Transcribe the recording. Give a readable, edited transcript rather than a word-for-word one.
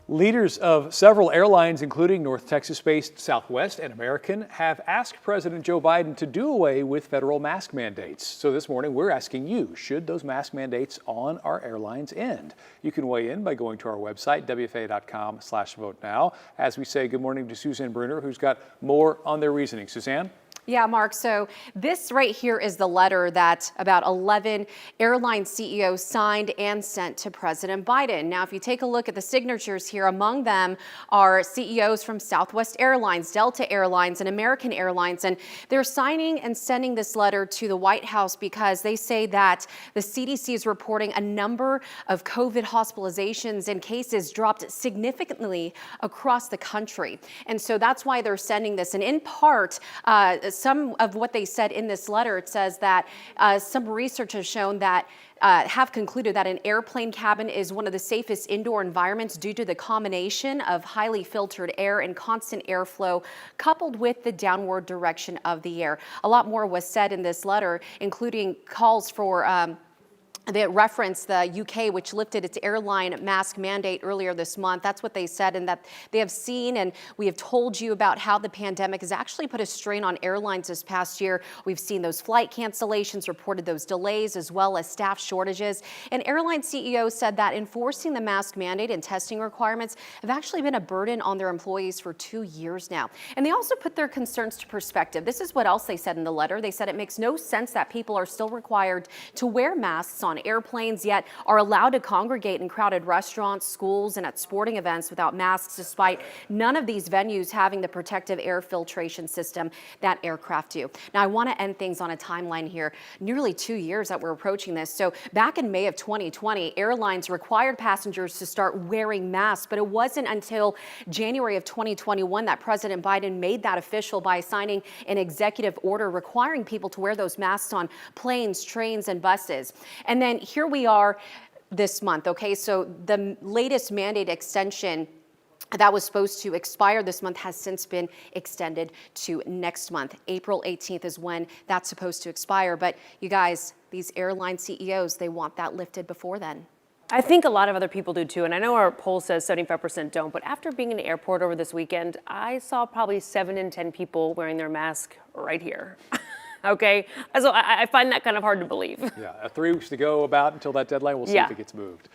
Leaders of several airlines, including North Texas-based Southwest and American, have asked President Joe Biden to do away with federal mask mandates. So this morning, we're asking you, should those mask mandates on our airlines end? You can weigh in by going to our website, WFAA.com/vote now. As we say good morning to Suzanne Bruner, who's got more on their reasoning. Suzanne? Yeah, Mark, so this right here is the letter that about 11 airline CEOs signed and sent to President Biden. Now, if you take a look at the signatures here, among them are CEOs from Southwest Airlines, Delta Airlines, and American Airlines, and they're signing and sending this letter to the White House because they say that the CDC is reporting a number of COVID hospitalizations and cases dropped significantly across the country. And so that's why they're sending this. And in part, some of what they said in this letter, it says that some research has shown that have concluded that an airplane cabin is one of the safest indoor environments due to the combination of highly filtered air and constant airflow coupled with the downward direction of the air. A lot more was said in this letter, including calls for they referenced the UK, which lifted its airline mask mandate earlier this month. That's what they said, and that they have seen, and we have told you about how the pandemic has actually put a strain on airlines this past year. We've seen those flight cancellations, reported those delays, as well as staff shortages. And airline CEOs said that enforcing the mask mandate and testing requirements have actually been a burden on their employees for 2 years now. And they also put their concerns to perspective. This is what else they said in the letter. They said it makes no sense that people are still required to wear masks on airplanes, yet are allowed to congregate in crowded restaurants, schools, and at sporting events without masks, despite none of these venues having the protective air filtration system that aircraft do. Now, I want to end things on a timeline here. Nearly 2 years that we're approaching this. So back in May of 2020, airlines required passengers to start wearing masks, but it wasn't until January of 2021 that President Biden made that official by signing an executive order requiring people to wear those masks on planes, trains, and buses. And then here we are this month, okay? So the latest mandate extension that was supposed to expire this month has since been extended to next month. April 18th is when that's supposed to expire. But you guys, these airline CEOs, they want that lifted before then. I think a lot of other people do too, and I know our poll says 75% don't, but after being in the airport over this weekend, I saw probably 7 in 10 people wearing their mask right here. Okay, so I find that kind of hard to believe. Yeah, 3 weeks to go about until that deadline. We'll see if it gets moved.